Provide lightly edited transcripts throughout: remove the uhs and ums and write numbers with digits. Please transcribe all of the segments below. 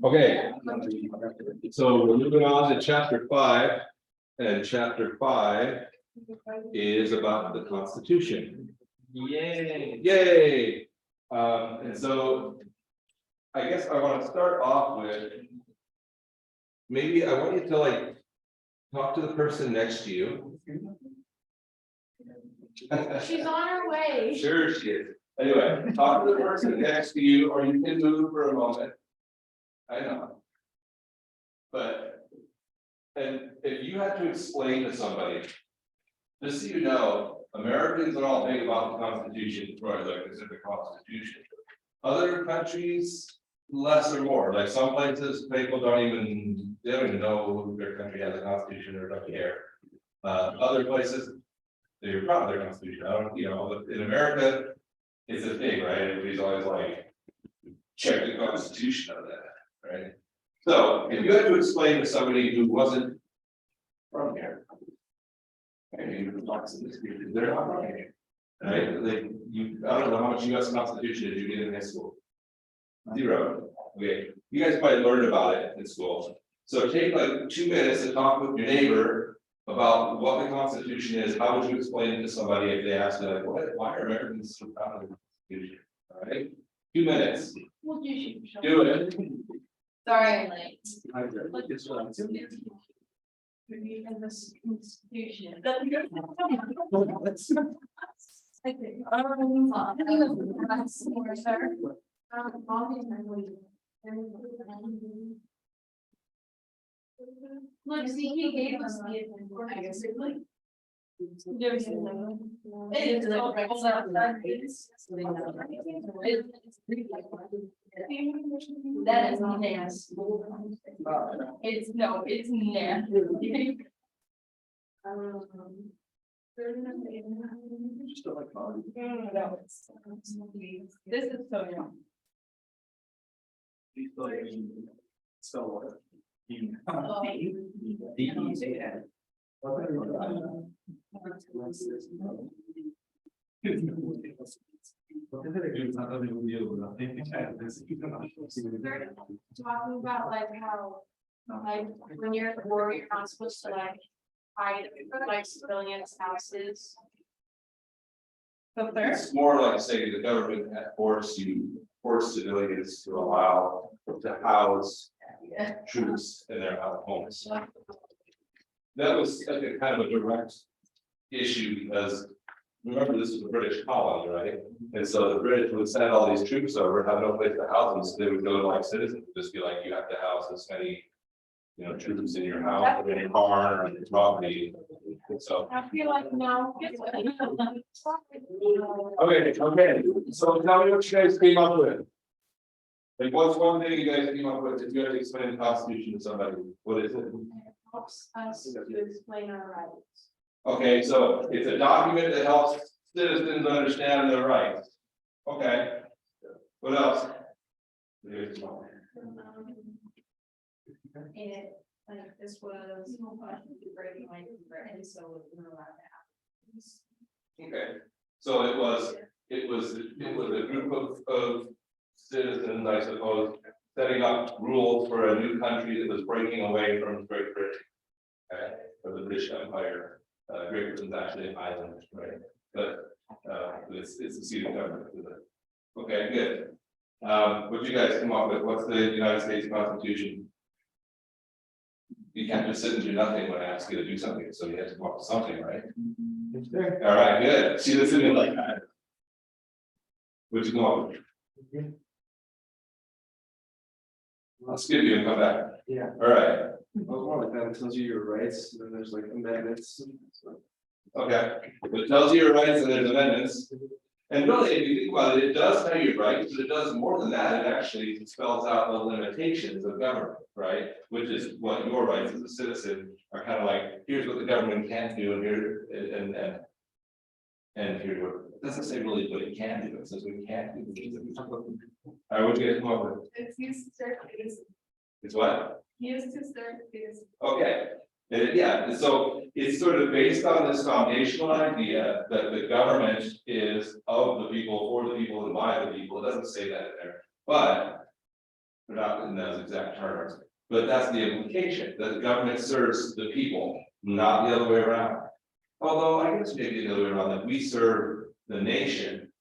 Okay, so we're moving on to chapter 5, and chapter 5 is about the Constitution. Yay. Yay! And so I guess I want to start off with maybe I want you to like talk to the person next to you. She's on her way. Sure she is. Anyway, talk to the person next to you, or you can move for a moment. I know. But, and if you had to explain to somebody, just so you know, Americans are all big about the Constitution, right, like it's in the Constitution. Other countries, less or more, like some places, people don't even know their country has a constitution or don't care. Other places, they're proud of their constitution. I don't, in America, it's a thing, right? Everybody's always like, check the constitution of that, right? So if you had to explain to somebody who wasn't from here, maybe they're not from here, right? I don't know how much U.S. Constitution did you get in high school? 0. Okay, you guys probably learned about it in school. So take like 2 minutes to talk with your neighbor about what the Constitution is. How would you explain it to somebody if they asked you, like, why are Americans so proud of the Constitution? All right, 2 minutes. Well, you should. Do it. Sorry, I'm late. In this institution. Look, see, he gave us the. I guess it like. That is nasty. It's nasty. This is so young. Talking about like how, like, when you're at the war, you're not supposed to like hide like civilians' houses. It's more like saying the government had forced civilians to allow to house troops in their homes. That was like a kind of a direct issue because remember this was a British colony, right? And so the British would send all these troops over, have no place to house them, so they would go to like citizens, just be like, you have to house this many, troops in your house, or in your barn, or in your property. And so. I feel like no. Okay, so tell me what you guys came up with. Like, what's one thing you guys came up with if you had to explain the Constitution to somebody? What is it? Helps us to explain our rights. Okay, so it's a document that helps citizens understand their rights. Okay. What else? And like this was breaking my and so we're allowed to have. Okay, so it was a group of citizens, I suppose, setting up rules for a new country that was breaking away from Great Britain. Okay, or the British Empire. Great Britain's actually an island, right? But it's a seat of government. Okay, good. What do you guys come up with? What's the United States Constitution? You can't just sit and do nothing when I ask you to do something, so you have to come up with something, right? All right, good. See, this isn't like that. What'd you come up with? I'll skip you and come back. Yeah. All right. Well, more like that, it tells you your rights, and then there's like amendments. Okay. It tells you your rights and there's amendments. And really, if you think about it, it does tell you your rights, but it does more than that. It actually spells out the limitations of government, right? Which is what your rights as a citizen are kind of like, here's what the government can't do, and here and here's what it doesn't say really what it can do. It says we can't do things. All right, what do you guys come up with? It's used to start things. It's what? Used to start things. Okay. Yeah, so it's sort of based on this foundational idea that the government is of the people, for the people, and by the people. It doesn't say that in there, but They're not in those exact terms, but that's the implication, that the government serves the people, not the other way around. Although I guess maybe the other way around, that we serve the nation.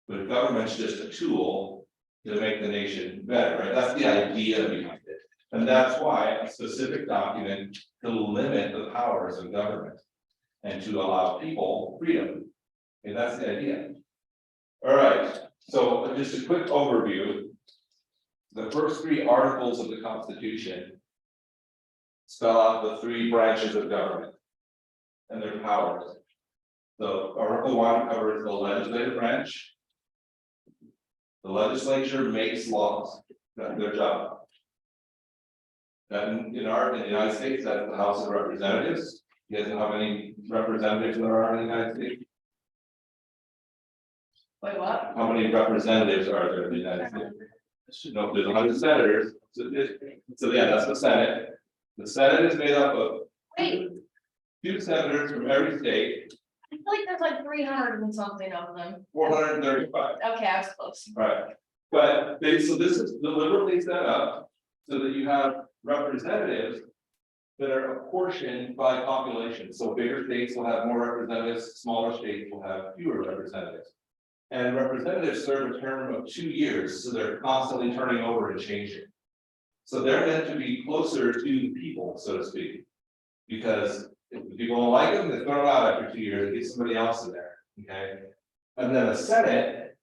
But government's just a tool to make the nation better, right? That's the idea behind it. And that's why a specific document to limit the powers of government and to allow people freedom. And that's the idea. All right, so just a quick overview. The first three articles of the Constitution spell out the three branches of government and their powers. So Article 1 covers the legislative branch. The legislature makes laws, that's their job. And in the United States, that's the House of Representatives. You guys know how many representatives there are in the United States? Wait, what? How many representatives are there in the United States? No, there's 100 senators, so yeah, that's the Senate. The Senate is made up of Wait, 2 senators from every state, I feel like there's like 300 and something of them. 435. Okay, I was close. Right, but so this is deliberately set up so that you have representatives that are apportioned by population. So bigger states will have more representatives, smaller states will have fewer representatives. And representatives serve a term of 2 years, so they're constantly turning over and changing. So they're meant to be closer to the people, so to speak. Because if the people don't like them, they throw them out after 2 years and get somebody else in there, okay? And then a Senate,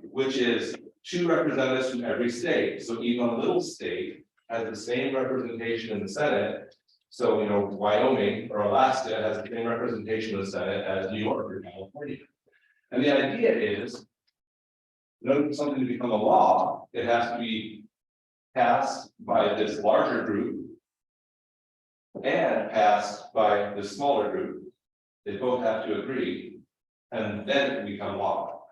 which is 2 representatives from every state, so even a little state has the same representation in the Senate. So, you know, Wyoming or Alaska has the same representation in the Senate as New York or California. And the idea is, in order for something to become a law, it has to be passed by this larger group and passed by the smaller group. They both have to agree, and then it can become law.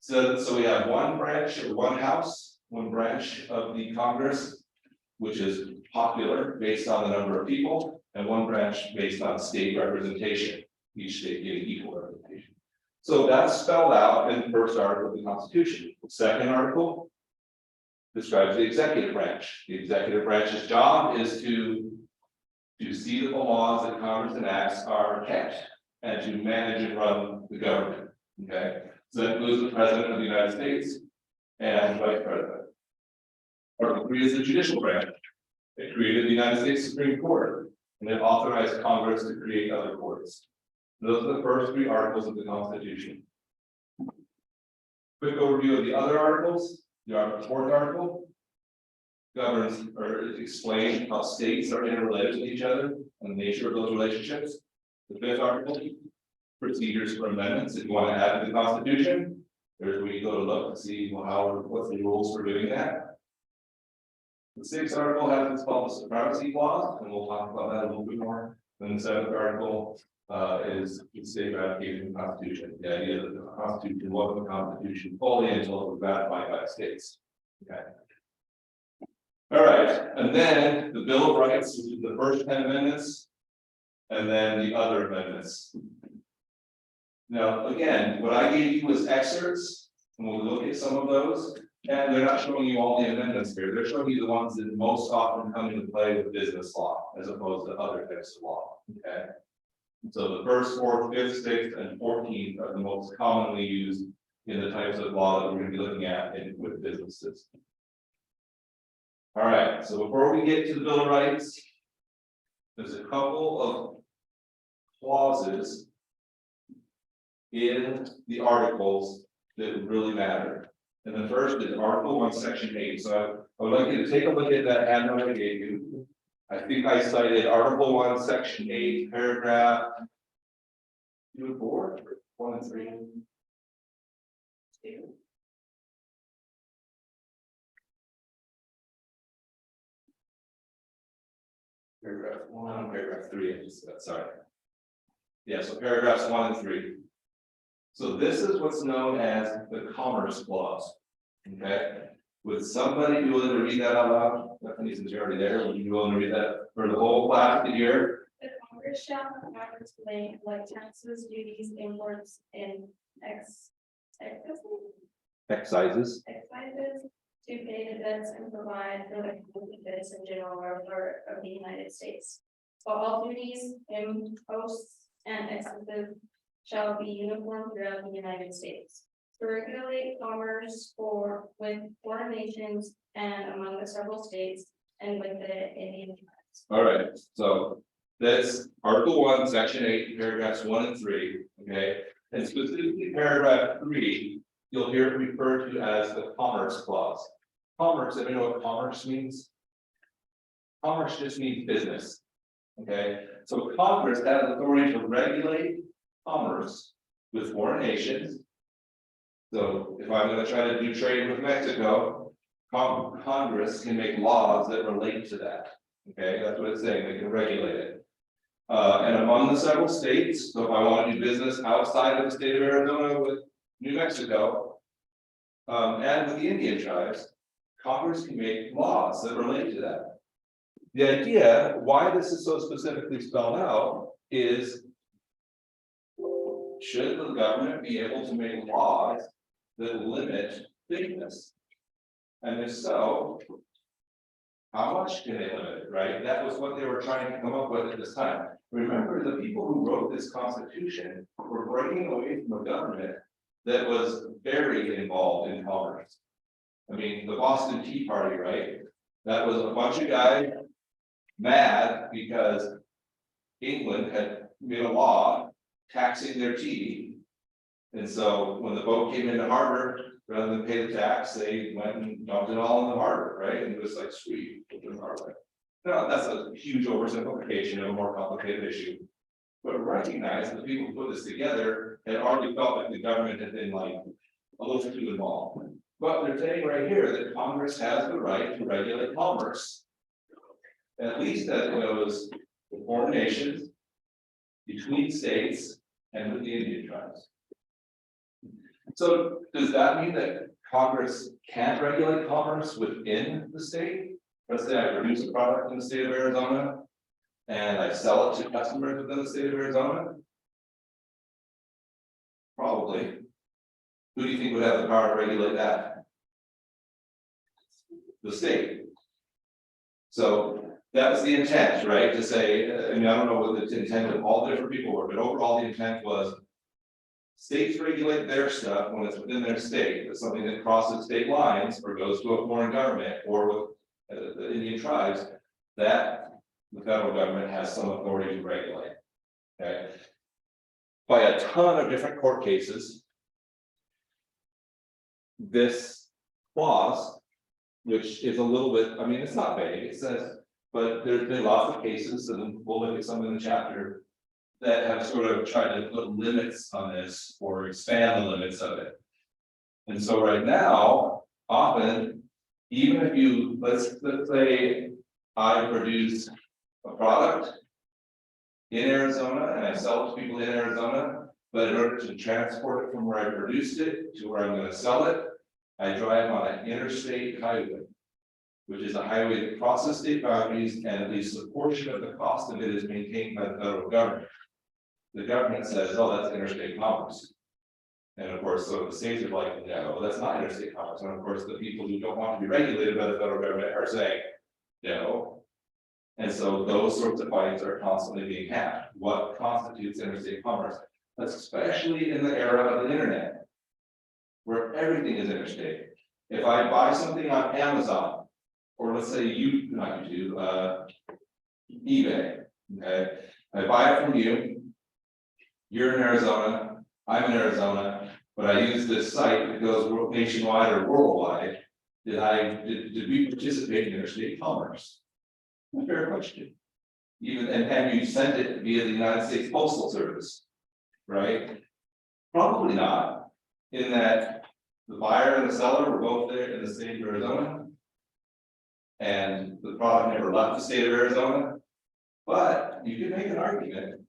So we have one branch or one house, one branch of the Congress, which is popular based on the number of people, and one branch based on state representation, each state getting equal representation. So that's spelled out in the first article of the Constitution. The second article describes the executive branch. The executive branch's job is to see that the laws that Congress enacts are kept and to manage and run the government. Okay, so that includes the President of the United States and Vice President. Article 3 is the judicial branch. It created the United States Supreme Court and it authorized Congress to create other courts. Those are the first 3 articles of the Constitution. Quick overview of the other articles. The 4th article governs or explains how states are interrelated with each other and the nature of those relationships. The 5th article, procedures for amendments. If you want to add to the Constitution, there's where you go to look to see what's the rules for doing that. The 6th article has what's called the supremacy clause, and we'll talk about that a little bit more. Then the 7th article is the state ratification of the Constitution. The idea that the Constitution wasn't the Constitution fully until it was ratified by the states. Okay. All right, and then the Bill of Rights, which is the first 10 amendments, and then the other amendments. Now, again, what I gave you was excerpts, and we'll look at some of those. And they're not showing you all the amendments here. They're showing you the ones that most often come into play with business law, as opposed to other types of law. Okay. So the 1st, 4th, 5th, 6th, and 14th are the most commonly used in the types of law that we're going to be looking at with businesses. All right, so before we get to the Bill of Rights, there's a couple of clauses in the articles that really matter. And the first is Article 1, Section 8. So I would like you to take a look at that handout I gave you. I think I cited Article 1, Section 8, paragraph 2 and 4, 1 and 3. Paragraph 1, paragraph 3, I just said, sorry. Yeah, so paragraphs 1 and 3. So this is what's known as the Commerce Clause. Okay, would somebody be willing to read that out loud? Stephanie, since you're already there, would you be willing to read that for the whole class to hear? The Congress shall have power to lay like taxes, duties, imports, and excises, Excises. to pay the debts and provide for the benefits and general welfare of the United States. While all duties, imposts, and expenses shall be uniform throughout the United States. To regulate commerce with foreign nations and among the several states and with the Indian tribes. All right, so that's Article 1, Section 8, paragraphs 1 and 3, okay? And specifically paragraph 3, you'll hear it referred to as the Commerce Clause. Commerce, if you know what commerce means? Commerce just means business. Okay, so Congress has authority to regulate commerce with foreign nations. So if I'm going to try to do trade with Mexico, Congress can make laws that relate to that. Okay, that's what it's saying, they can regulate it. And among the several states, so if I want to do business outside of the state of Arizona with New Mexico, and with the Indian tribes, Congress can make laws that relate to that. The idea, why this is so specifically spelled out, is should the government be able to make laws that limit business? And if so, how much can they limit, right? That was what they were trying to come up with at this time. Remember, the people who wrote this Constitution were breaking away from a government that was very involved in commerce. I mean, the Boston Tea Party, right? That was a bunch of guys mad because England had made a law taxing their tea. And so when the boat came into harbor, rather than pay the tax, they went and dumped it all in the harbor, right? And it was like, sweet, put it in the harbor. Now, that's a huge oversimplification of a more complicated issue. But recognize that the people who put this together had already felt like the government had been like a little too involved. But they're saying right here that Congress has the right to regulate commerce, at least as it goes with foreign nations, between states, and with the Indian tribes. So does that mean that Congress can't regulate commerce within the state? Let's say I produce a product in the state of Arizona and I sell it to customers within the state of Arizona? Probably. Who do you think would have the power to regulate that? The state. So that was the intent, right? To say, I mean, I don't know what the intent of all different people were, but overall the intent was states regulate their stuff when it's within their state, but something that crosses state lines or goes to a foreign government or with the Indian tribes, that the federal government has some authority to regulate. Okay. By a ton of different court cases, this clause, which is a little bit, I mean, it's not vague, it says, but there's been lots of cases, and we'll look at some in the chapter, that have sort of tried to put limits on this or expand the limits of it. And so right now, often, even if you, let's say I produce a product in Arizona and I sell it to people in Arizona, but in order to transport it from where I produced it to where I'm going to sell it, I drive on an interstate highway, which is a highway that crosses state boundaries, and at least a portion of the cost of it is maintained by the federal government. The government says, oh, that's interstate commerce. And of course, so the states are like, yeah, well, that's not interstate commerce. And of course, the people who don't want to be regulated by the federal government are saying, no. And so those sorts of fights are constantly being had. What constitutes interstate commerce? Especially in the era of the internet, where everything is interstate. If I buy something on Amazon, or let's say you, not you, eBay, okay? I buy it from you. You're in Arizona, I'm in Arizona, but I use this site that goes nationwide or worldwide. Did we participate in interstate commerce? A fair question. Even and you sent it via the United States Postal Service, right? Probably not, in that the buyer and the seller were both there in the state of Arizona, and the product never left the state of Arizona. But you could make an argument.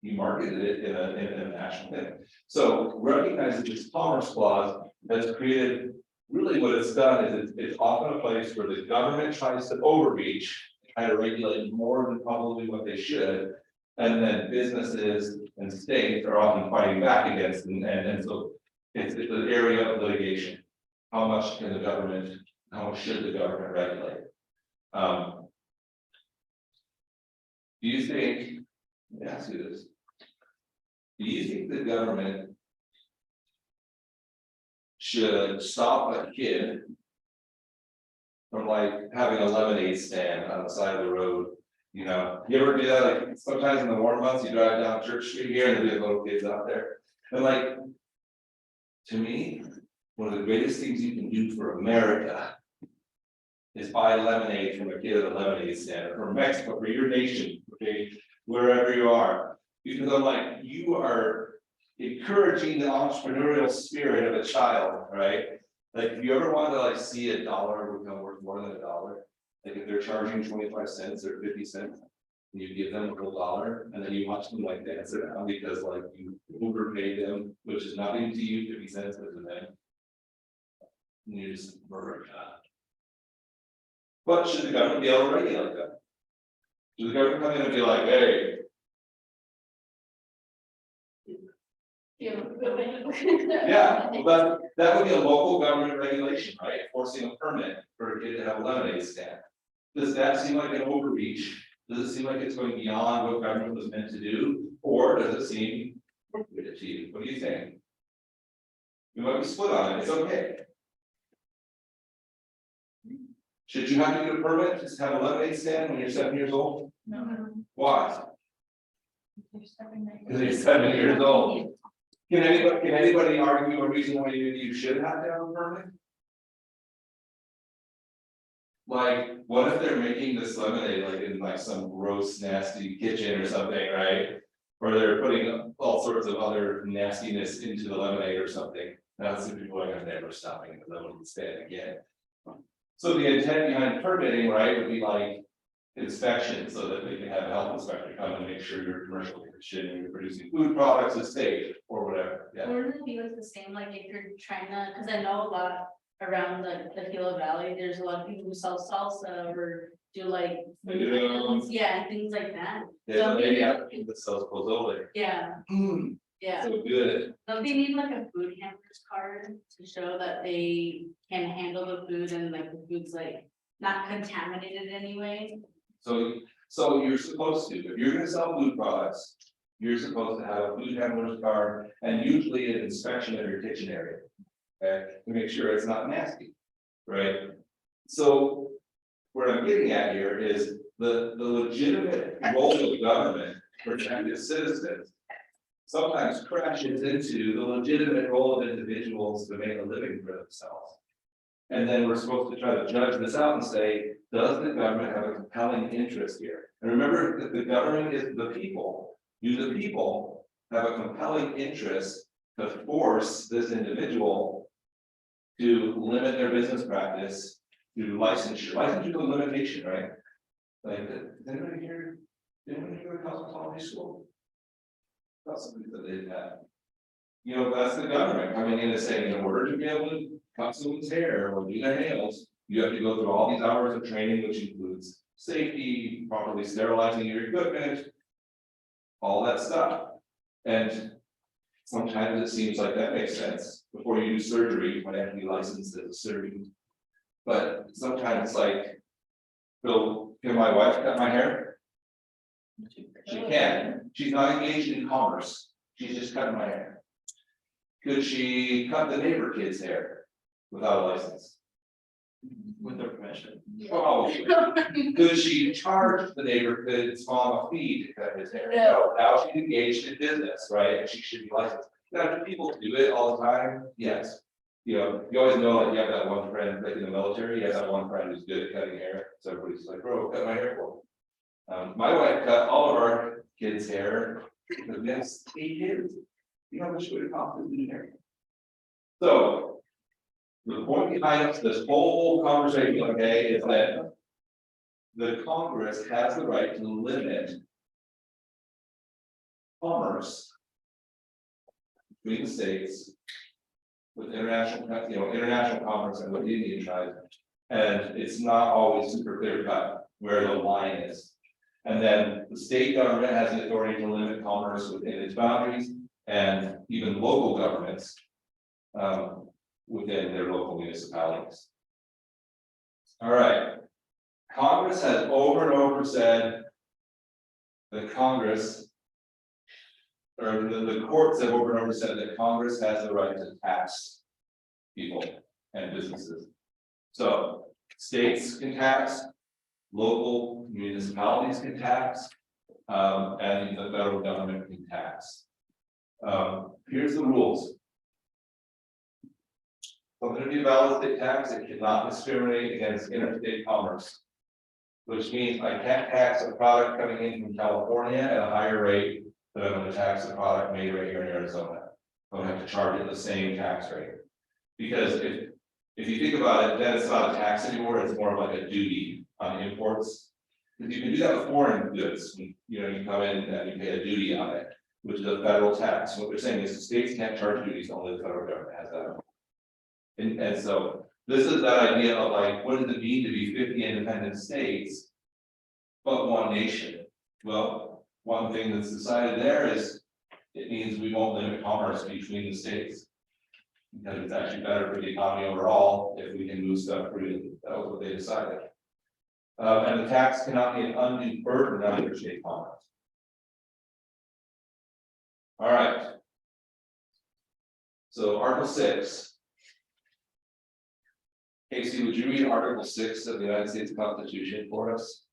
You marketed it in a national thing. So recognize that this commerce clause has created, really what it's done is it's often a place where the government tries to overreach, try to regulate more than probably what they should. And then businesses and states are often fighting back against, and so it's an area of litigation. How much can the government how much should the government regulate? Do you think, let me ask you this. Do you think the government should stop a kid from like having a lemonade stand on the side of the road? You know, you ever do that? Like sometimes in the warm months, you drive down Church Street here and there'll be little kids out there. And like, to me, one of the greatest things you can do for America is buy lemonade from a kid at a lemonade stand, or from Mexico, for your nation, okay, wherever you are. Because I'm like, you are encouraging the entrepreneurial spirit of a child, right? Like, if you ever want to like see $1 become worth more than $1, like if they're charging 25 cents or 50 cents, and you give them a whole $1, and then you watch them like dance around because like you overpaid them, which is nothing to you, 50 cents, but to them. And you just murder that. But should the government be able to regulate that? Should the government come in and be like, hey, yeah, but that would be a local government regulation, right? Forcing a permit for a kid to have a lemonade stand. Does that seem like an overreach? Does it seem like it's going beyond what government was meant to do? Or does it seem appropriate to you? What do you think? We might be split on it, it's okay. Should you have to get a permit just to have a lemonade stand when you're 7 years old? No. Why? Because you're 7 years old. Can anybody argue a reason why you should have to have a permit? Like, what if they're making this lemonade like in like some gross, nasty kitchen or something, right? Or they're putting all sorts of other nastiness into the lemonade or something. That's the people are never stopping at the lemonade stand again. So the intent behind permitting, right, would be like inspection, so that they can have a health inspector come and make sure your commercial kitchen and you're producing food products is safe or whatever. Yeah. Wouldn't it be like the same, like if you're trying to, cause I know a lot around the Gila Valley, there's a lot of people who sell salsa or do like. They do. Yeah, and things like that. There's a lady out there that sells pozole. Yeah, yeah. So good. Don't they need like a food handler's card to show that they can handle the food and like the food's like not contaminated anyway? So you're supposed to, if you're gonna sell food products, you're supposed to have a food handler's card and usually an inspection of your kitchen area. Okay, to make sure it's not nasty, right? So what I'm getting at here is the legitimate role of government for protecting its citizens sometimes crashes into the legitimate role of individuals to make a living for themselves. And then we're supposed to try to judge this out and say, does the government have a compelling interest here? And remember that the government is the people. You, the people, have a compelling interest to force this individual to limit their business practice through licensure. Licensure is a limitation, right? Like, did anybody here to cosmetology school? That's something that they had. You know, that's the government coming in and saying, in order to be able to cut someone's hair or do their nails, you have to go through all these hours of training, which includes safety, properly sterilizing your equipment, all that stuff. And sometimes it seems like that makes sense. Before you do surgery, you might have to be licensed as a surgeon. But sometimes it's like, so can my wife cut my hair? She can. She's not engaged in commerce. She's just cutting my hair. Could she cut the neighbor kid's hair without a license? With their permission. Probably. Could she charge the neighbor kid's mom a fee to cut his hair? No. Now she's engaged in business, right? And she should be licensed. Now, do people do it all the time? Yes. You know, you always know that you have that one friend, like in the military, you have that one friend who's good at cutting hair. So everybody's like, bro, cut my hair for me. My wife cut all of our kids' hair because we have 8 kids. You know how much it would cost to do hair? So the point behind this whole conversation, okay, is that the Congress has the right to limit commerce between the states with international, international commerce and with Indian tribes. And it's not always super clear cut where the line is. And then the state government has the authority to limit commerce within its boundaries, and even local governments within their local municipalities. All right. Congress has over and over said. The Congress. Or the courts have over and over said that Congress has the right to tax. People and businesses. So states can tax. Local municipalities can tax. And the federal government can tax. Here's the rules. Something to be valid state tax, it cannot discriminate against interstate commerce. Which means I can't tax a product coming in from California at a higher rate than I'm going to tax a product made right here in Arizona. I'm going to have to charge it the same tax rate. Because if you think about it, then it's not a tax anymore, it's more of like a duty on imports. If you can do that with foreign goods, you know, you come in and you pay a duty on it, which is a federal tax. What they're saying is the states can't charge duties, only the federal government has that. And so this is that idea of like, what does it mean to be 50 independent states, but one nation? Well, one thing that's decided there is it means we won't limit commerce between the states. Because it's actually better for the economy overall if we can move stuff freely. That was what they decided. And the tax cannot be an undue burden on interstate commerce. All right. So Article 6. Casey, would you read Article 6 of the United States Constitution for us?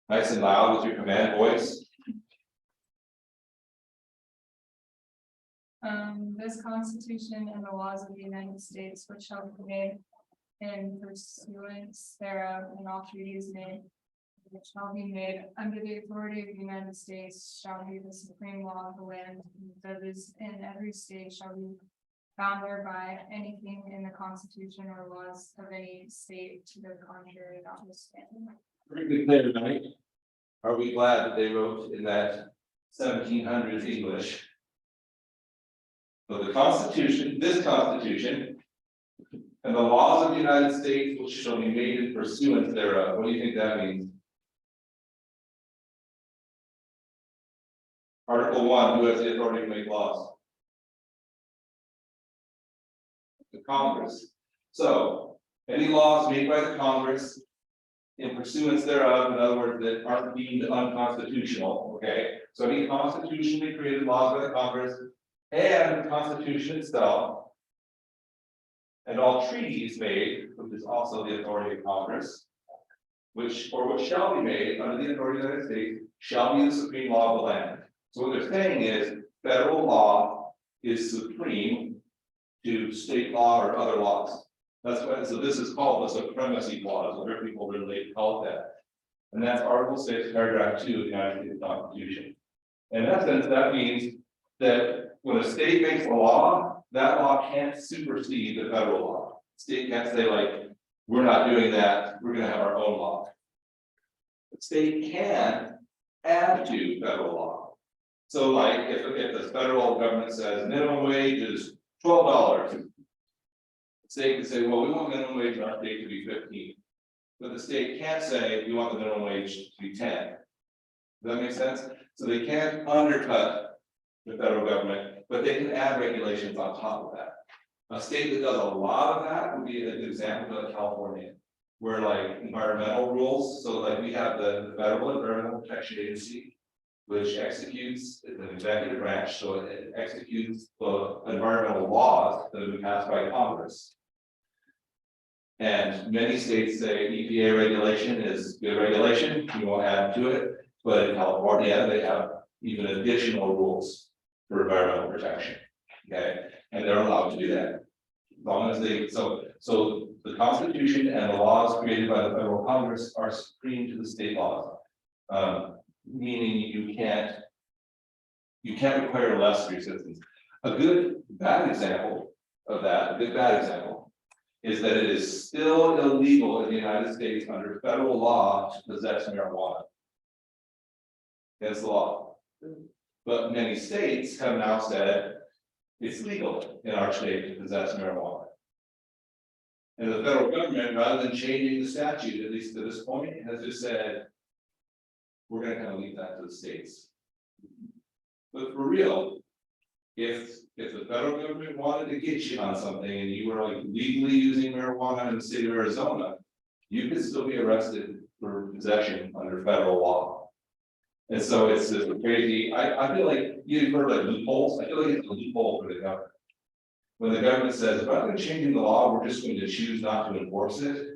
Nice and loud with your command voice. This Constitution and the laws of the United States, which shall be made in pursuance thereof, and all treaties made, which shall be made under the authority of the United States, shall be the supreme law of the land. That is, in every state shall be bound thereby. Anything in the Constitution or laws of any state to the contrary notwithstanding. Pretty clear tonight. Are we glad that they wrote in that 1700s English? So the Constitution, this Constitution, and the laws of the United States which shall be made in pursuance thereof. What do you think that means? Article 1, who has the authority to make laws? The Congress. So any laws made by the Congress in pursuance thereof, in other words, that aren't deemed unconstitutional, okay? So any constitutionally created laws by the Congress and the Constitution itself, and all treaties made, which is also the authority of Congress, which shall be made under the authority of the United States, shall be the supreme law of the land. So what they're saying is federal law is supreme to state law or other laws. That's why, so this is called the supremacy clause, whatever people really call it that. And that's Article 6, paragraph 2 of the United States Constitution. In essence, that means that when a state makes a law, that law can't supersede the federal law. State can't say like, we're not doing that, we're gonna have our own law. The state can add to federal law. So like, if the federal government says minimum wage is $12, the state can say, well, we want minimum wage in our state to be 15. But the state can't say, we want the minimum wage to be 10. Does that make sense? So they can't undercut the federal government, but they can add regulations on top of that. A state that does a lot of that would be an example of California, where like environmental rules, so like we have the Federal Environmental Protection Agency, which executes, it's an executive branch, so it executes the environmental laws that have been passed by Congress. And many states say EPA regulation is good regulation, you won't add to it, but in California, they have even additional rules for environmental protection, okay? And they're allowed to do that. As long as they, so the Constitution and the laws created by the federal Congress are supreme to the state laws. Meaning you can't require less of your citizens. A good bad example of that, a good bad example, is that it is still illegal in the United States under federal law to possess marijuana. That's the law. But many states have now said it's legal in our state to possess marijuana. And the federal government, rather than changing the statute, at least to this point, has just said, we're gonna kind of leave that to the states. But for real, if the federal government wanted to get you on something and you were like legally using marijuana in the state of Arizona, you could still be arrested for possession under federal law. And so it's this crazy, I feel like you've heard like loopholes, I feel like it's a loophole for the government. When the government says, rather than changing the law, we're just going to choose not to enforce it.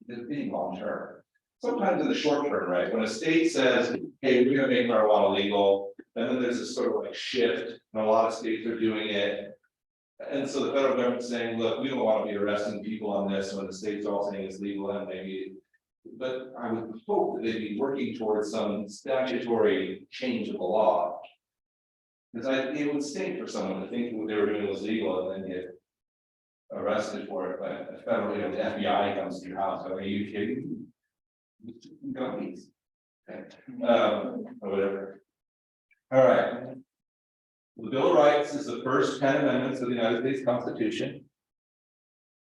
It's being long term. Sometimes in the short term, right, when a state says, hey, we're gonna make marijuana legal, and then there's this sort of like shift, and a lot of states are doing it. And so the federal government's saying, look, we don't want to be arresting people on this when the states are all saying it's legal and maybe. But I would hope that they'd be working towards some statutory change of the law. Because it would stink for someone to think what they were doing was legal and then get arrested for it, but the federal, the FBI comes to your house, are you kidding? Gummies. Okay, or whatever. All right. The Bill of Rights is the first 10 amendments of the United States Constitution.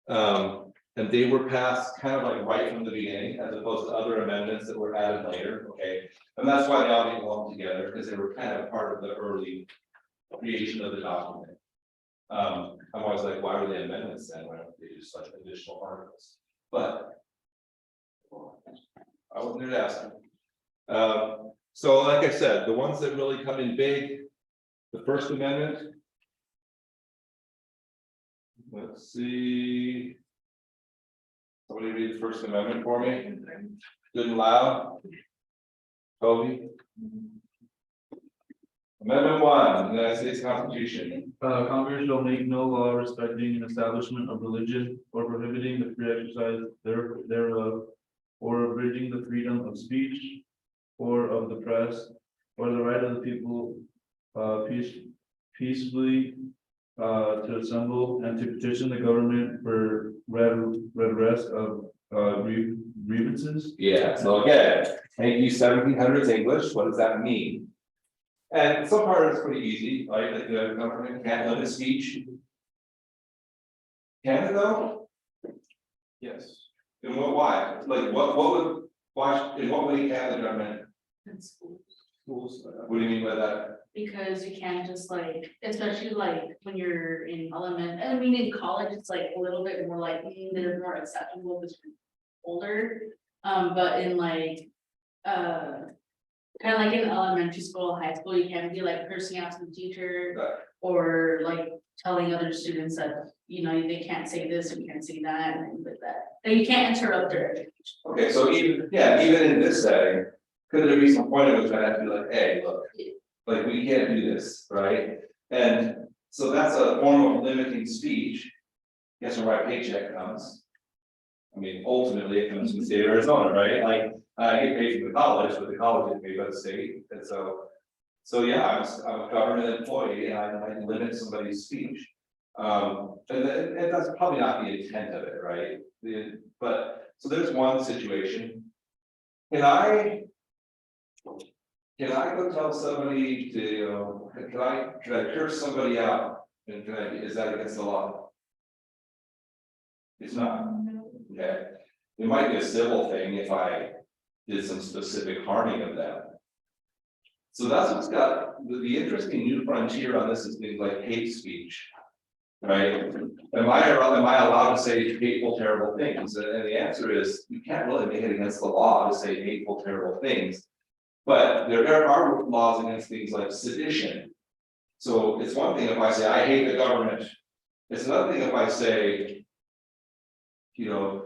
And they were passed kind of like right from the beginning, as opposed to other amendments that were added later, okay? And that's why they all get lumped together, because they were kind of part of the early creation of the document. I'm always like, why were they amendments then? Why don't they just like additional articles? But I wasn't there to ask them. So like I said, the ones that really come in big, the First Amendment. Let's see. Somebody read the First Amendment for me. Good and loud. Toby. Amendment 1, the United States Constitution. Congress shall make no law respecting an establishment of religion or prohibiting the free exercise thereof, or abridging the freedom of speech or of the press, or the right of the people peacefully to assemble and to petition the government for redress of grievances. Yeah, so again, thank you 1700s English, what does that mean? And some part is pretty easy, right? Like the government can't limit speech. Can it though? Yes. And why? Like what would, why, in what way can the government, In schools. Schools. what do you mean by that? Because you can't just like, especially like when you're in I mean, in college, it's like a little bit more like, they're more acceptable because you're older. But in like, kind of like in elementary school, high school, you can't be like cursing out to the teacher. Right. Or like telling other students that, you know, they can't say this, or you can't say that, and things like that. And you can't interrupt their education. Okay, so even, yeah, even in this setting, could there be some point at which I have to be like, hey, look, like we can't do this, right? And so that's a form of limiting speech. Guess where my paycheck comes? I mean, ultimately it comes from the state of Arizona, right? Like I get paid from the college, but the college is paid by the state, and so yeah, I'm a government employee and I limit somebody's speech. And that's probably not the intent of it, right? But so there's one situation. Can I go tell somebody to, you know, can I curse somebody out? And is that against the law? It's not. Okay. It might be a civil thing if I did some specific harming of them. So that's what's got the interesting new frontier on this is things like hate speech. Right? Am I allowed to say hateful, terrible things? And the answer is you can't really make it against the law to say hateful, terrible things. But there are laws against things like sedition. So it's one thing if I say I hate the government. It's another thing if I say, you know,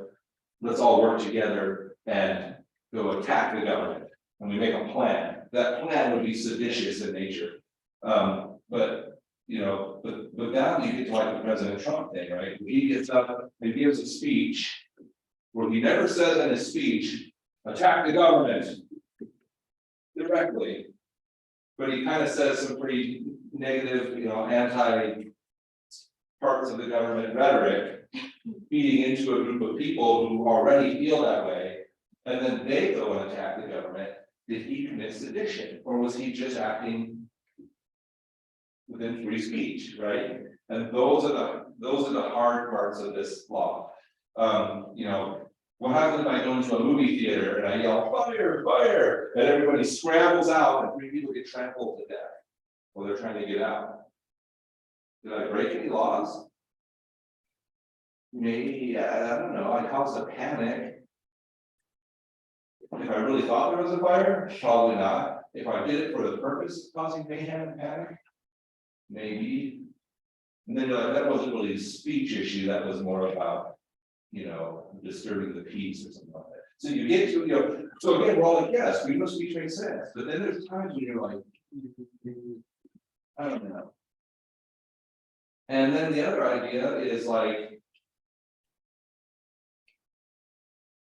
let's all work together and go attack the government. And we make a plan. That plan would be seditious in nature. But you know, but now you get to like the President Trump thing, right? He gets up and gives a speech where he never says in his speech, attack the government directly. But he kind of says some pretty negative, you know, anti parts of the government rhetoric, feeding into a group of people who already feel that way, and then they go and attack the government. Did he commit sedition, or was he just acting within free speech, right? And those are the hard parts of this law. You know, what happens if I go into a movie theater and I yell fire, fire, and everybody scrambles out and 3 people get trampled to death while they're trying to get out? Did I break any laws? Maybe, I don't know, I caused a panic. If I really thought there was a fire, probably not. If I did it for the purpose of causing mayhem and panic, maybe. And then that wasn't really a speech issue, that was more about, you know, disturbing the peace or something like that. So you get to, you know, so again, we're all like, yes, freedom of speech makes sense, but then there's times when you're like, I don't know. And then the other idea is like,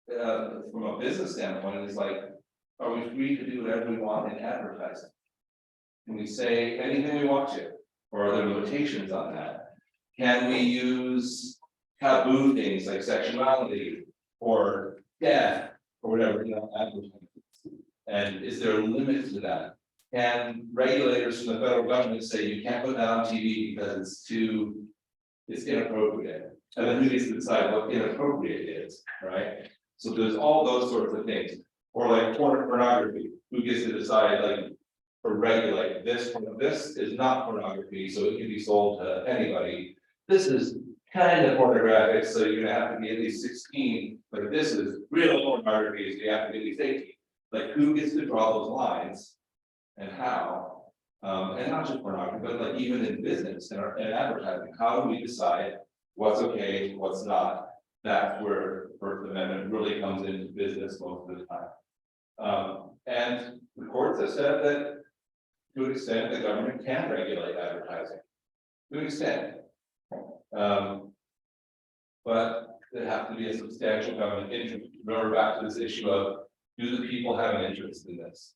from a business standpoint, is like, are we free to do whatever we want in advertising? Can we say anything we want to, or are there limitations on that? Can we use taboo things like sexuality or death or whatever, you know, advertising? And is there a limit to that? Can regulators from the federal government say you can't put that on TV because it's inappropriate? And then who gets to decide what inappropriate is, right? So there's all those sorts of things. Or like pornography, who gets to decide, like, or regulate this is not pornography, so it can be sold to anybody. This is kind of pornographic, so you're gonna have to be at least 16, but this is real pornography, so you have to be at least 18. Like, who gets to draw those lines and how? And not just pornography, but like even in business and advertising, how do we decide what's okay, what's not? That's where First Amendment really comes into business most of the time. And the courts have said that to an extent, the government can regulate advertising. To an extent. But there have to be a substantial government interest. Remember back to this issue of, do the people have an interest in this?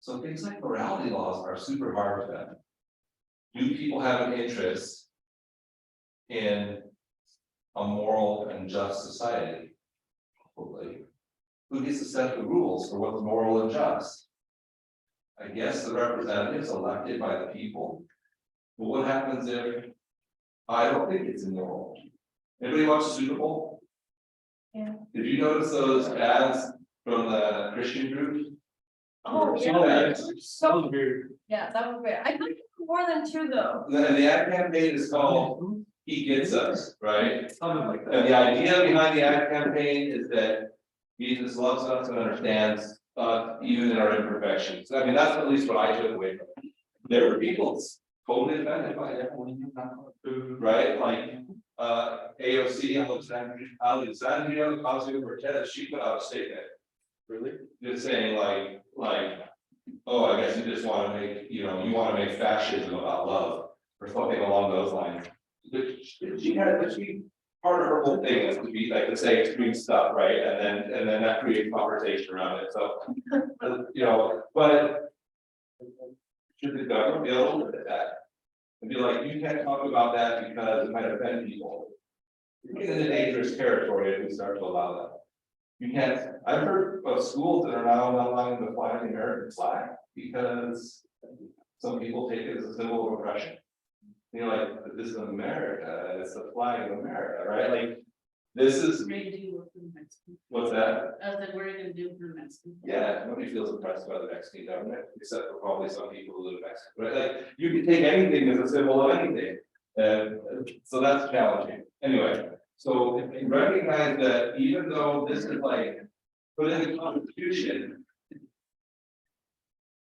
So things like morality laws are super hard for them. Do people have an interest in a moral and just society? Probably. Who gets to set the rules for what's moral and just? I guess the representatives elected by the people. But what happens if I don't think it's immoral? Anybody watch Super Bowl? Yeah. Did you notice those ads from the Christian group? Oh, Some of yeah. that- So weird. Yeah, that was weird. I think more than two though. The ad campaign is called He Gets Us, right? Something like that. And the idea behind the ad campaign is that Jesus loves us and understands even in our imperfections. I mean, that's at least what I took away from it. There were people totally offended by it, right? Like AOC, Alexandria Ocasio-Cortez, she put out a statement. Really? Just saying like, oh, I guess you just want to make, you know, you want to make fascism about love or something along those lines. Part of her whole thing is to be like to say extreme stuff, right? And then that creates conversation around it. So, you know, but should the government be able to look at that and be like, you can't talk about that because it might offend people? You're getting into dangerous territory if we start to allow that. You can't. I've heard of schools that are now not allowing to fly the American flag because some people take it as a symbol of oppression. You know, like, this is America, and it's the flag of America, right? Like, this is, What are you gonna do for the Mexican? what's that? I was like, what are you gonna do for the Mexican? Yeah, nobody feels oppressed by the Mexican government, except for probably some people who live in Mexico, right? Like, you can take anything as a symbol of anything. And so that's challenging. Anyway, so recognize that even though this is like put in the Constitution,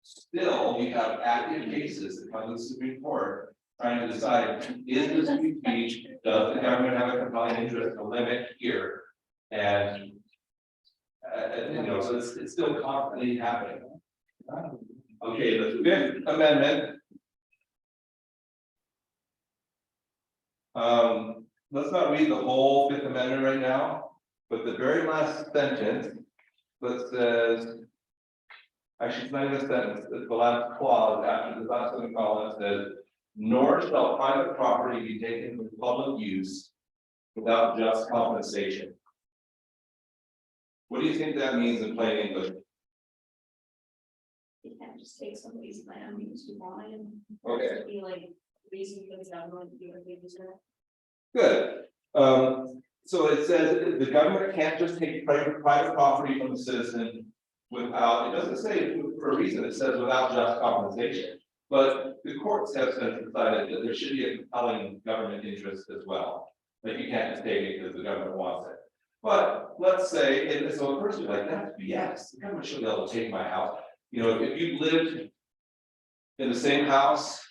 still you have active cases that come to the Supreme Court trying to decide, is this free speech? Does the government have a compelling interest to limit here? And you know, so it's still constantly happening. Okay, the Fifth Amendment. Let's not read the whole Fifth Amendment right now, but the very last sentence that says, actually, it's not even a sentence, it's the last clause after the last semicolon says, nor shall private property be taken for public use without just compensation. What do you think that means in plain English? You can't just take somebody's land and use it on and. Okay. Be like, reason for the government to do what they deserve. Good. So it says the government can't just take private property from the citizen without, it doesn't say for a reason, it says without just compensation. But the courts have since decided that there should be a compelling government interest as well. Like, you can't just take it because the government wants it. But let's say, and so a person like that, yes, the government should be able to take my house. You know, if you lived in the same house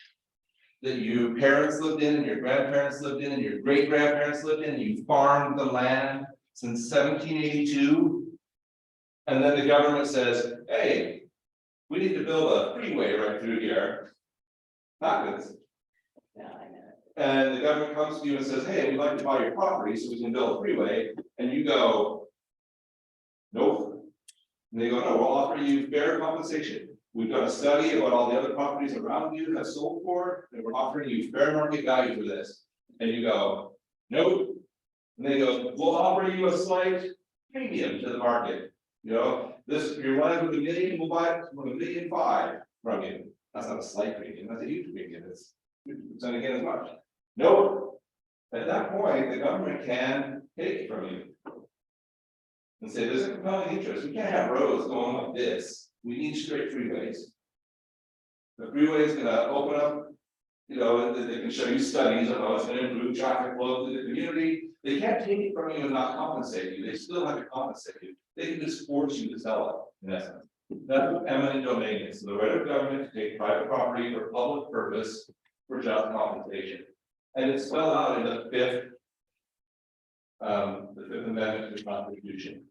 that your parents lived in, and your grandparents lived in, and your great grandparents lived in, you farmed the land since 1782. And then the government says, hey, we need to build a freeway right through here. Not good. Yeah, I know. And the government comes to you and says, hey, we'd like to buy your property so we can build a freeway, and you go. Nope. And they go, no, we'll offer you fair compensation. We've done a study of what all the other properties around you have sold for, and we're offering you fair market value for this. And you go, nope. And they go, we'll offer you a slight premium to the market. You know, this, your land with $1 million, we'll buy it for $1.5 million from you. That's not a slight premium, that's a huge premium, it's 50% again as much. Nope. At that point, the government can take it from you. And say, there's a compelling interest, we can't have roads going like this, we need straight freeways. The freeway is gonna open up, you know, they can show you studies on how it's gonna improve traffic flow to the community. They can't take it from you and not compensate you, they still have to compensate you, they can just force you to sell it, in essence. That's what eminent domain is, the right of government to take private property for public purpose for just compensation. And it's spelled out in the fifth amendment to the Constitution.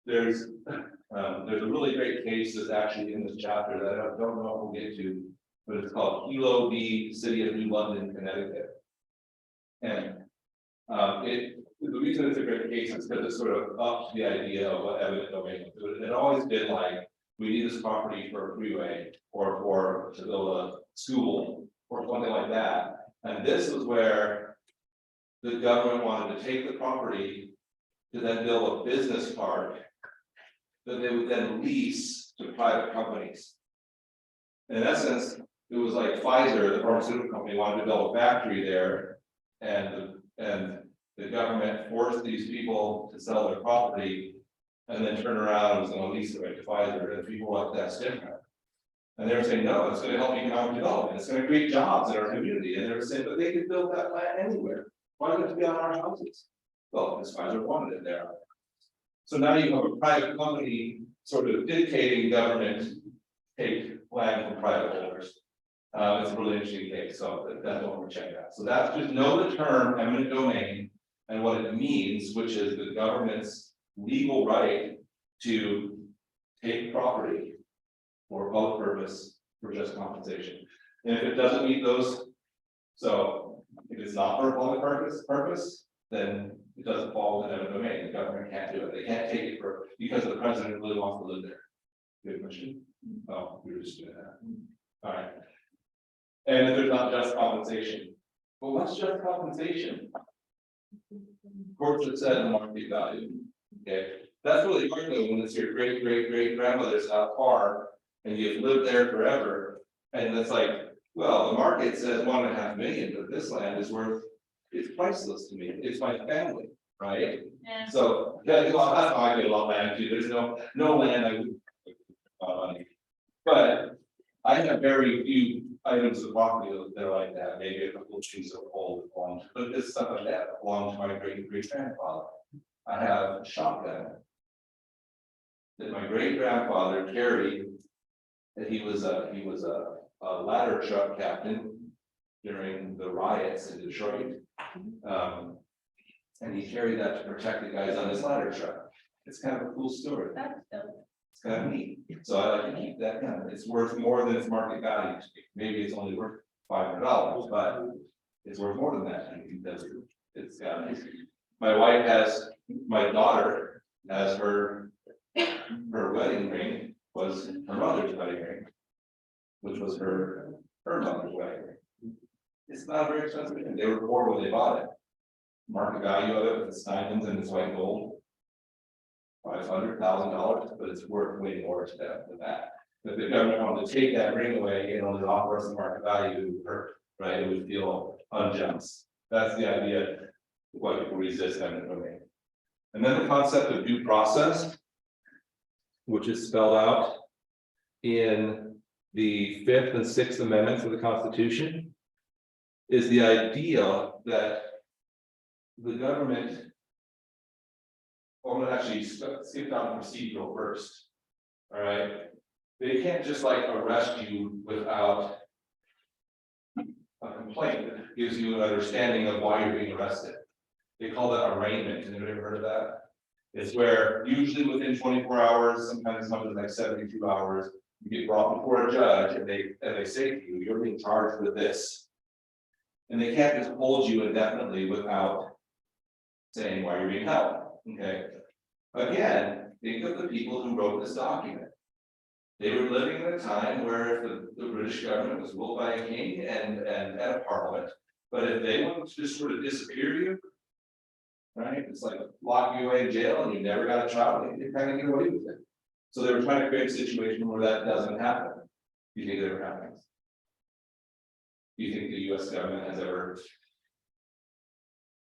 There's a really great case that's actually in this chapter that I don't know if we'll get to, but it's called Kelo v. City of New London, Connecticut. And the reason it's a great case is because it sort of ups the idea of what eminent domain is. It had always been like, we need this property for a freeway or to build a school or something like that. And this was where the government wanted to take the property to then build a business park that they would then lease to private companies. In essence, it was like Pfizer, the pharmaceutical company, wanted to build a factory there, and the government forced these people to sell their property and then turn around and was going to lease it right to Pfizer, and people were like, that's different. And they were saying, no, it's going to help economic development, it's going to create jobs in our community, and they were saying, but they could build that land anywhere. Why does it have to be on our houses? Well, because Pfizer wanted it there. So now you have a private company sort of dictating government take land from private holders. It's a really interesting case, so that's what we're checking out. So that's just know the term eminent domain and what it means, which is the government's legal right to take property for public purpose for just compensation. And if it doesn't meet those, so if it's not for a public purpose, then it doesn't fall within eminent domain. The government can't do it. They can't take it for because the president really wants to live there. Good question. Oh, we were just doing that. All right. And if there's not just compensation. Well, what's just compensation? Courts have said market value. Okay, that's really hard though when it's your great grandmother's farm and you've lived there forever. And it's like, well, the market says 1.5 million, but this land is worth, it's priceless to me. It's my family, right? Yeah. So yeah, well, that's how I get a lot of land too. There's no land I would money. But I have very few items of property that are like that, maybe a couple of trees of old belong, but this stuff like that belonged to my great grandfather. I have a shotgun that my great grandfather carried, that he was a ladder truck captain during the riots in Detroit. And he carried that to protect the guys on his ladder truck. It's kind of a cool story. That's dope. It's kind of neat, so I like to keep that kind of, it's worth more than its market value. Maybe it's only worth $500, but it's worth more than that because it's got. My wife has, my daughter has her wedding ring was her mother's wedding ring, which was her mother's wedding ring. It's not a very expensive thing. They were poor when they bought it. Market value of it, it's diamonds and it's white gold. $500,000, but it's worth way more to them than that. If the government wanted to take that ring away and only offer us the market value, it would hurt, right? It would feel unjust. That's the idea of why people resist eminent domain. And then the concept of due process, which is spelled out in the 5th and 6th Amendments of the Constitution, is the idea that the government I'm gonna actually skip down procedural first. All right, they can't just like arrest you without a complaint that gives you an understanding of why you're being arrested. They call that arraignment. Have you ever heard of that? It's where usually within 24 hours, sometimes something like 72 hours, you get brought before a judge and they say to you, you're being charged with this. And they can't just hold you indefinitely without saying why you're being held, okay? Again, think of the people who wrote this document. They were living in a time where the British government was ruled by a king and a parliament. But if they wanted to just sort of disappear you, right, it's like lock you away in jail and you never got a trial, they kind of get away with it. So they were trying to create a situation where that doesn't happen. Do you think it ever happens? Do you think the US government has ever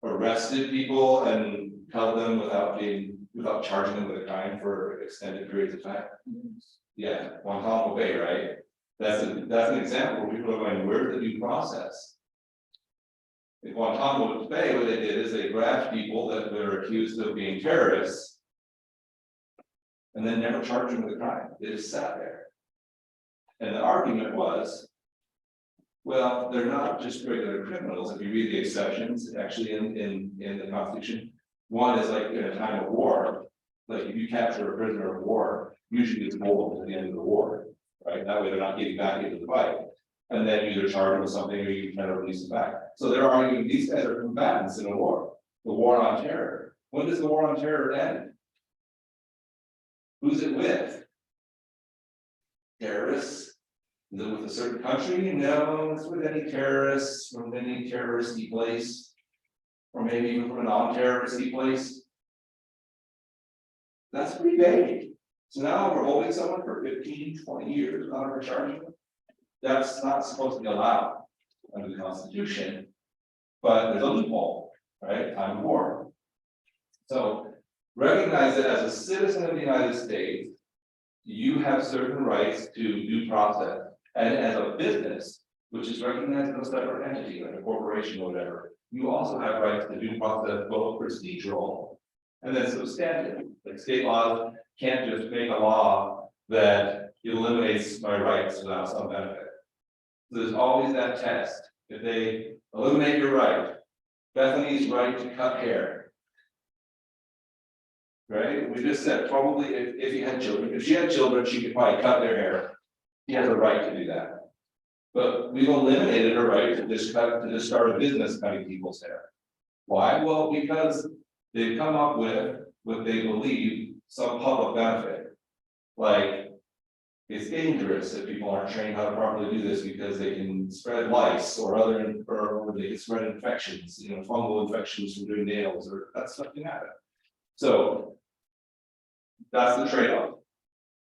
arrested people and held them without charging them with a crime for extended periods of time? Yeah, Guantanamo Bay, right? That's an example where people are going, where's the due process? In Guantanamo Bay, what they did is they grabbed people that were accused of being terrorists and then never charged them with a crime. They just sat there. And the argument was, well, they're not just regular criminals. If you read the exceptions, actually in the Constitution, one is like in a time of war, like if you capture a prisoner of war, usually it's told at the end of the war, right? That way they're not getting back into the fight. And then you either charge them with something or you try to release them back. So they're arguing these guys are combatants in a war, the war on terror. When does the war on terror end? Who's it with? Terrorists? Is it with a certain country? No, it's with any terrorists from any terroristy place, or maybe even from a non-terroristy place. That's pretty vague. So now we're holding someone for 15, 20 years without ever charging them. That's not supposed to be allowed under the Constitution, but there's a loophole, right? Time of war. So recognize that as a citizen of the United States, you have certain rights to due process. And as a business, which is recognized as a separate entity, like a corporation or whatever, you also have rights to due process, both procedural and then substantive. Like state laws can't just make a law that eliminates my rights without some benefit. So there's always that test. If they eliminate your right, Bethany's right to cut hair. Right? We just said probably if you had children, if she had children, she could probably cut their hair. She has a right to do that. But we've eliminated her right to just start a business cutting people's hair. Why? Well, because they've come up with what they believe some public benefit. Like it's dangerous if people aren't trained how to properly do this because they can spread lice or they can spread infections, fungal infections from doing nails or that stuff can happen. So that's the trade-off.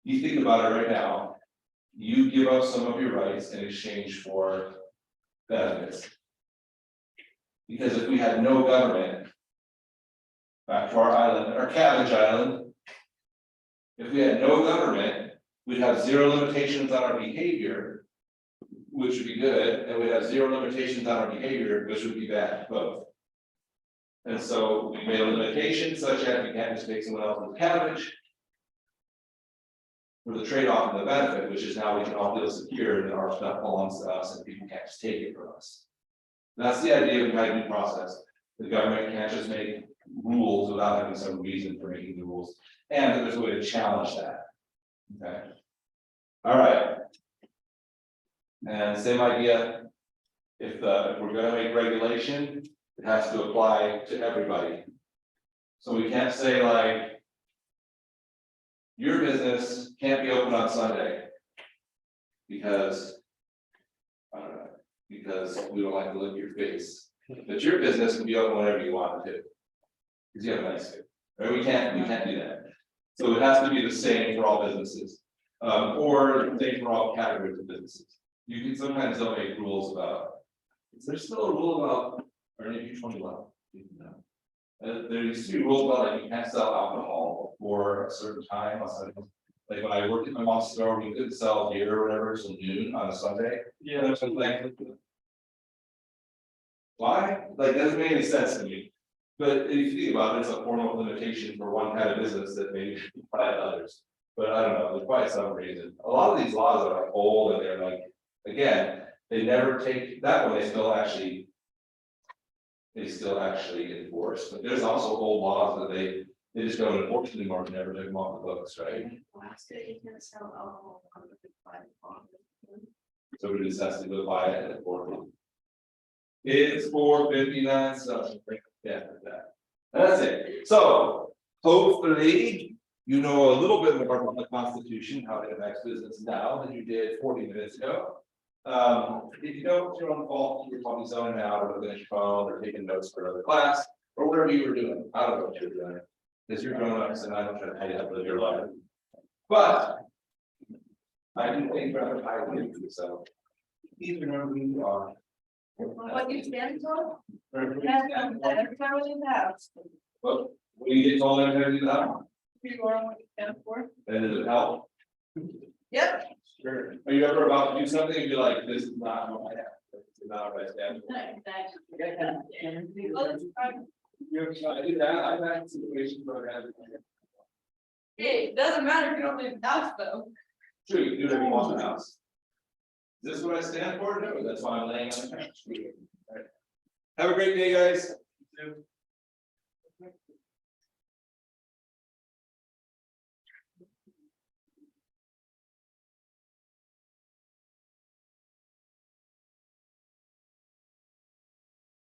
You think about it right now. You give up some of your rights in exchange for benefits. Because if we had no government, back to our island, our cabbage island, if we had no government, we'd have zero limitations on our behavior, which would be good, and we'd have zero limitations on our behavior, which would be bad, both. And so we made a limitation such as we can't just take someone else's cabbage. For the trade-off and the benefit, which is now we can all feel secure that our stuff belongs to us and people can't just take it from us. That's the idea of the due process. The government can't just make rules without having some reason for making the rules, and that there's a way to challenge that. Okay. All right. And same idea. If we're going to make regulation, it has to apply to everybody. So we can't say like, your business can't be open on Sunday because, I don't know, because we don't like to look at your face. But your business can be open whenever you want it to. Because you have a nice face. Right? We can't do that. So it has to be the same for all businesses. Or the same for all categories of businesses. You can sometimes they'll make rules about, is there still a rule about earning 21? There used to be rules about like you can't sell alcohol for a certain time on Sunday. Like when I worked at my mom's store, we couldn't sell beer or whatever until noon on a Sunday. Yeah, there's something like why? Like that doesn't make any sense to me. But if you think about it, it's a formal limitation for one kind of business that maybe should apply to others. But I don't know, there's probably some reason. A lot of these laws are like old and they're like, again, they never take, that one, they still actually. They still actually enforce, but there's also old laws that they just don't enforce anymore, and never took them off the books, right? Alaska, you can't sell alcohol on the private property. So we just has to go buy it at 4. It's 4:59, so yeah, that. That's it. So hopefully you know a little bit more about the Constitution, how it affects business now than you did 40 minutes ago. If you don't, you're on the call, you're probably zoning out or looking at your phone or taking notes for another class or whatever you were doing. I don't know what you're doing. Because you're grown ups and I don't try to tell you how to live your life. But I do think rather highly, so. Please remember who you are. What you stand for? Well, Every time we have. when you get told everything to do that, You are what you stand for. then does it help? Yep. Sure. Are you ever about to do something and be like, this is not what I have, this is not what I stand for? Well, that's fine. I do that, I've had situations where I have. Hey, it doesn't matter if you don't leave the house though. True, you do every once in a house. Is this what I stand for? No, that's why I'm laying on the couch. Have a great day, guys.